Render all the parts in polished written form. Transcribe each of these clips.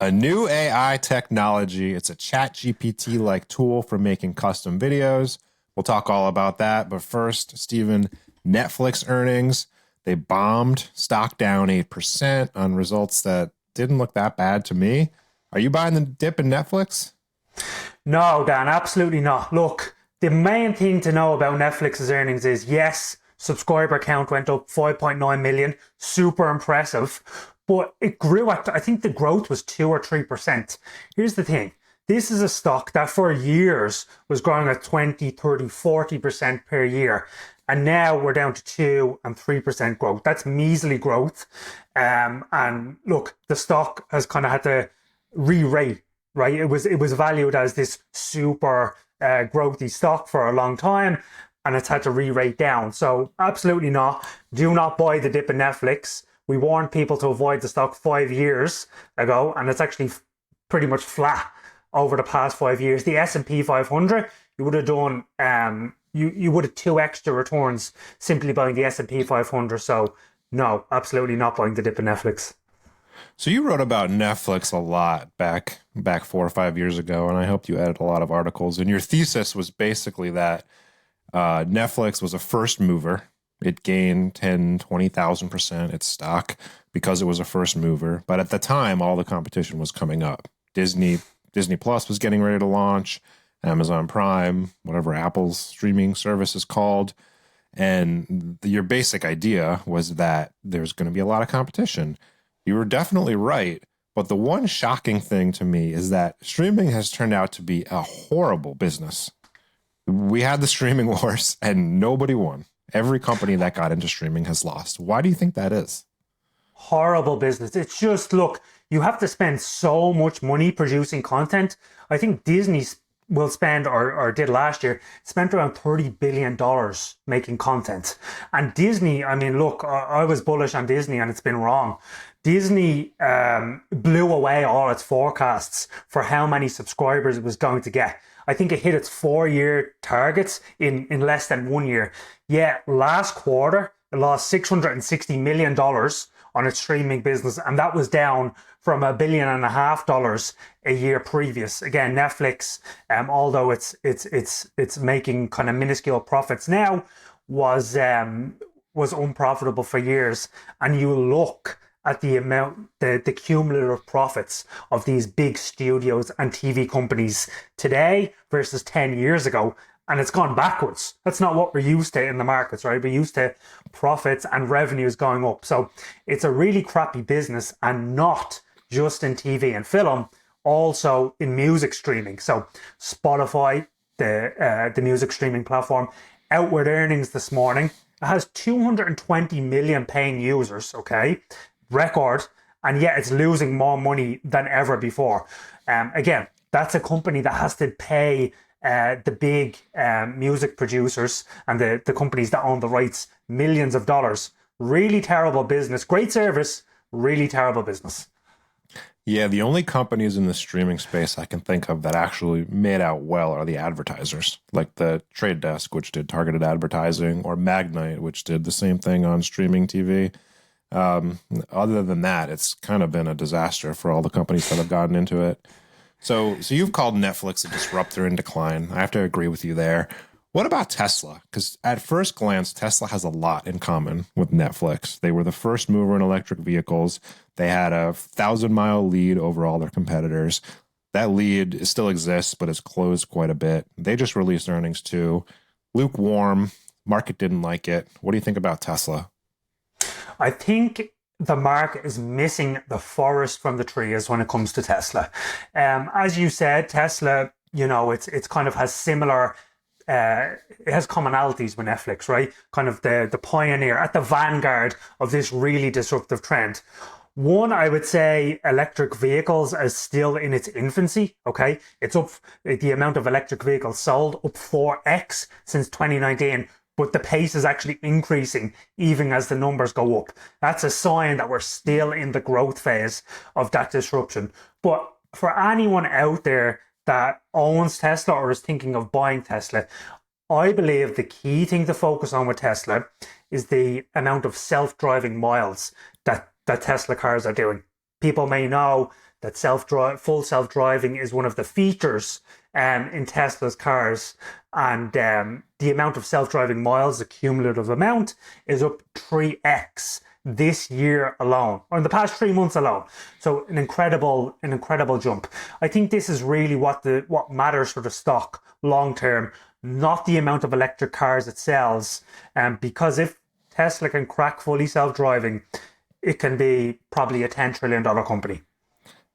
A new AI technology. It's a chat GPT like tool for making custom videos. We'll talk all about that. But first, Stephen, Netflix earnings, they bombed, stock down 8% on results that didn't look that bad to me. Are you buying the dip in Netflix? No, Dan, absolutely not. Look, the main thing to know about Netflix's earnings is yes, subscriber count went up 5.9 million, super impressive, but it grew at, I think the growth was 2 or 3%. Here's the thing. This is a stock that for years was growing at 20, 30, 40% per year. And now we're down to 2 and 3% growth. That's measly growth. And look, the stock has kind of had to re-rate, right? It was valued as this super growthy stock for a long time, and it's had to re-rate down. So absolutely not. Do not buy the dip in Netflix. We warned people to avoid the stock 5 years ago, and it's actually pretty much flat over the past 5 years. The S&P 500, you would have done you would have two extra returns simply buying the S&P 500. So no, absolutely not buying the dip in Netflix. So you wrote about Netflix a lot back 4 or 5 years ago, and I hope you added a lot of articles. And your thesis was basically that Netflix was a first mover. It gained 10, 20,000% its stock because it was a first mover. But at the time, all the competition was coming up. Disney Plus was getting ready to launch, Amazon Prime, whatever Apple's streaming service is called. And your basic idea was that there's going to be a lot of competition. You were definitely right. But the one shocking thing to me is that streaming has turned out to be a horrible business. We had the streaming wars and nobody won. Every company that got into streaming has lost. Why do you think that is? Horrible business. It's just, look, you have to spend so much money producing content. I think Disney will spend, or did last year, spent around $30 billion making content. And Disney, I mean, look, I was bullish on Disney and it's been wrong. Disney blew away all its forecasts for how many subscribers it was going to get. I think it hit its 4-year targets in less than 1 year. Yeah, last quarter, it lost $660 million on its streaming business, and that was down from $1.5 billion a year previous. Again, Netflix, although it's making kind of minuscule profits now, was unprofitable for years. And you look at the amount, the cumulative profits of these big studios and TV companies today versus 10 years ago, and it's gone backwards. That's not what we're used to in the markets, right? We're used to profits and revenues going up. So it's a really crappy business, and not just in TV and film, also in music streaming. So Spotify, the music streaming platform, outward earnings this morning, it has 220 million paying users, okay? Record, and yet it's losing more money than ever before. Again, that's a company that has to pay the big music producers and the companies that own the rights millions of dollars. Really terrible business. Great service, really terrible business. Yeah, the only companies in the streaming space I can think of that actually made out well are the advertisers, like the Trade Desk, which did targeted advertising, or Magnite, which did the same thing on streaming TV. Other than that, it's kind of been a disaster for all the companies that have gotten into it. So you've called Netflix a disruptor in decline. I have to agree with you there. What about Tesla? Because at first glance, Tesla has a lot in common with Netflix. They were the first mover in electric vehicles. They had a 1,000-mile lead over all their competitors. That lead still exists, but it's closed quite a bit. They just released earnings too. Lukewarm. Market didn't like it. What do you think about Tesla? I think the market is missing the forest from the trees when it comes to Tesla. As you said, Tesla, it's kind of has similar, it has commonalities with Netflix, right? Kind of the pioneer at the vanguard of this really disruptive trend. One, I would say electric vehicles is still in its infancy, okay? It's up, the amount of electric vehicles sold up 4x since 2019, but the pace is actually increasing even as the numbers go up. That's a sign that we're still in the growth phase of that disruption. But for anyone out there that owns Tesla or is thinking of buying Tesla, I believe the key thing to focus on with Tesla is the amount of self-driving miles that Tesla cars are doing. People may know that full self-driving is one of the features in Tesla's cars, and the amount of self-driving miles, the cumulative amount, is up 3x this year alone, or in the past 3 months alone. So an incredible jump. I think this is really what matters for the stock long term, not the amount of electric cars it sells. Because if Tesla can crack fully self-driving, it can be probably a $10 trillion company.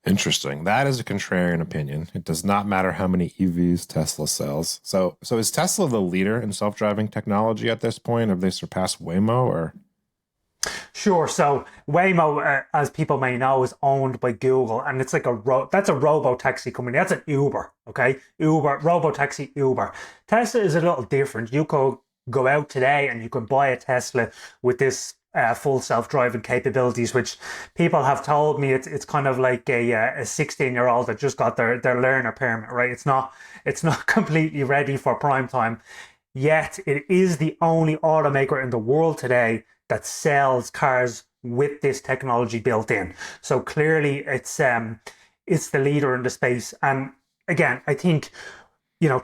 Interesting. That is a contrarian opinion. It does not matter how many EVs Tesla sells. So is Tesla the leader in self-driving technology at this point? Have they surpassed Waymo or? Sure. So Waymo, as people may know, is owned by Google, and it's like that's a robo taxi company. That's an Uber. Okay, Uber, robo taxi, Uber. Tesla is a little different. You could go out today and you can buy a Tesla with this full self-driving capabilities, which people have told me it's kind of like a 16-year-old that just got their learner permit. Right? It's not completely ready for prime time yet. It is the only automaker in the world today that sells cars with this technology built in. So clearly it's the leader in the space. And again, I think,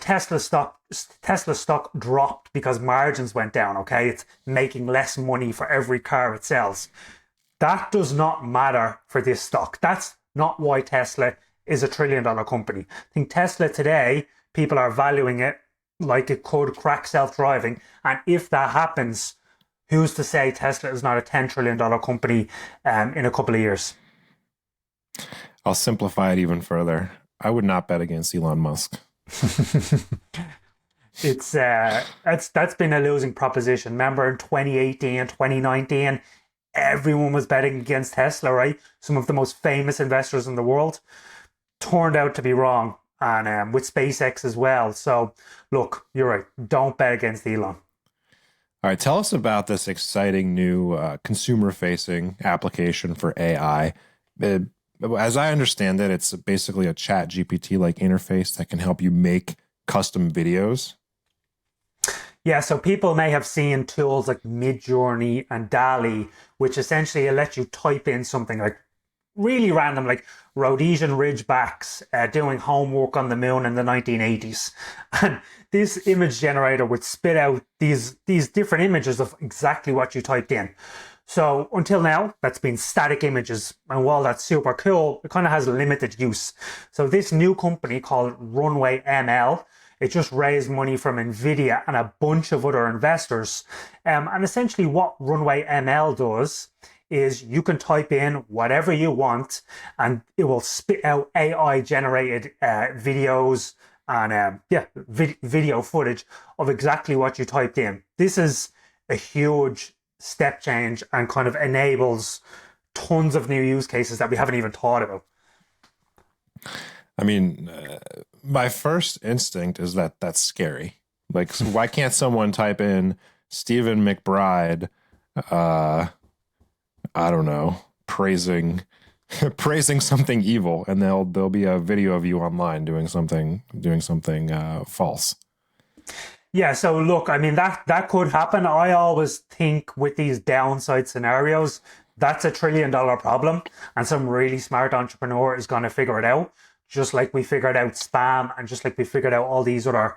Tesla stock dropped because margins went down. Okay, it's making less money for every car it sells. That does not matter for this stock. That's not why Tesla is a $1 trillion company. I think Tesla today, people are valuing it like it could crack self-driving, and if that happens, who's to say Tesla is not a $10 trillion company in a couple of years? I'll simplify it even further. I would not bet against Elon Musk. It's that's been a losing proposition. Remember in 2018, 2019, everyone was betting against Tesla, right? Some of the most famous investors in the world turned out to be wrong, and with SpaceX as well. So look, you're right. Don't bet against Elon. All right, tell us about this exciting new consumer-facing application for AI. As I understand it, it's basically a chat GPT-like interface that can help you make custom videos. Yeah, so people may have seen tools like Midjourney and DALI, which essentially let you type in something like really random, like Rhodesian Ridgebacks doing homework on the moon in the 1980s. And this image generator would spit out these different images of exactly what you typed in. So until now, that's been static images. And while that's super cool, it kind of has limited use. So this new company called Runway ML, it just raised money from NVIDIA and a bunch of other investors. And essentially what Runway ML does is you can type in whatever you want and it will spit out AI generated videos and video footage of exactly what you typed in. This is a huge step change and kind of enables tons of new use cases that we haven't even thought about. I mean, my first instinct is that that's scary. Like, so why can't someone type in Stephen McBride, I don't know, praising something evil, and there'll be a video of you online doing something false. Yeah, so look, I mean that could happen. I always think with these downside scenarios, that's $1 trillion problem, and some really smart entrepreneur is going to figure it out, just like we figured out spam, and just like we figured out all these other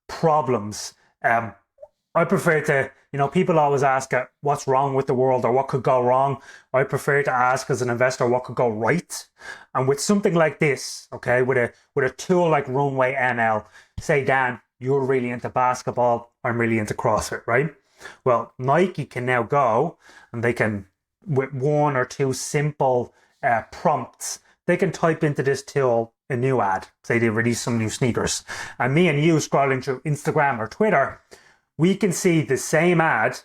problems. I prefer to, people always ask what's wrong with the world or what could go wrong. I prefer to ask as an investor what could go right. And with something like this, okay, with a tool like Runway ML, say, Dan, you're really into basketball, I'm really into CrossFit, right? Well, Nike can now go and they can, with one or two simple prompts, they can type into this tool a new ad. Say they release some new sneakers. And me and you scrolling through Instagram or Twitter, we can see the same ad,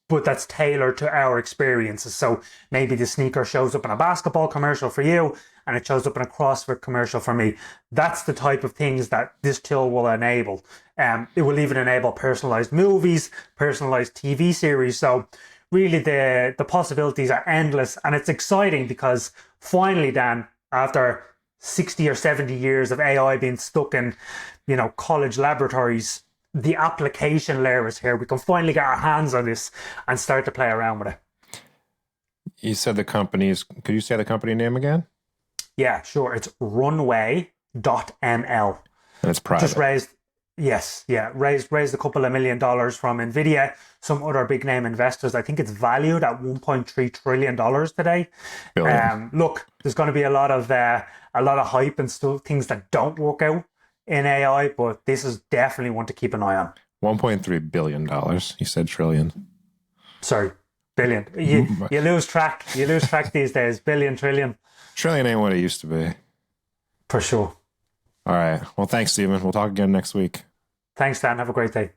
but that's tailored to our experiences. So maybe the sneaker shows up in a basketball commercial for you and it shows up in a CrossFit commercial for me. That's the type of things that this tool will enable. It will even enable personalized movies, personalized TV series. So really the possibilities are endless, and it's exciting because finally, Dan, after 60 or 70 years of AI being stuck in, college laboratories, the application layer is here. We can finally get our hands on this and start to play around with it. You said could you say the company name again? Yeah, sure. It's runway.ml. And it's Just private. raised, yes, yeah, raised a couple of $1 million from Nvidia, some other big name investors. I think it's valued at $1.3 trillion today. Billion. Look, there's going to be a lot of hype and stuff, things that don't work out in AI, but this is definitely one to keep an eye on. $1.3 billion. You said trillion. Sorry, billion. You lose track. You lose track these days. Billion, trillion, Trillion ain't what it used to be. for sure. All right. Well, thanks, Stephen. We'll talk again next week. Thanks, Dan. Have a great day.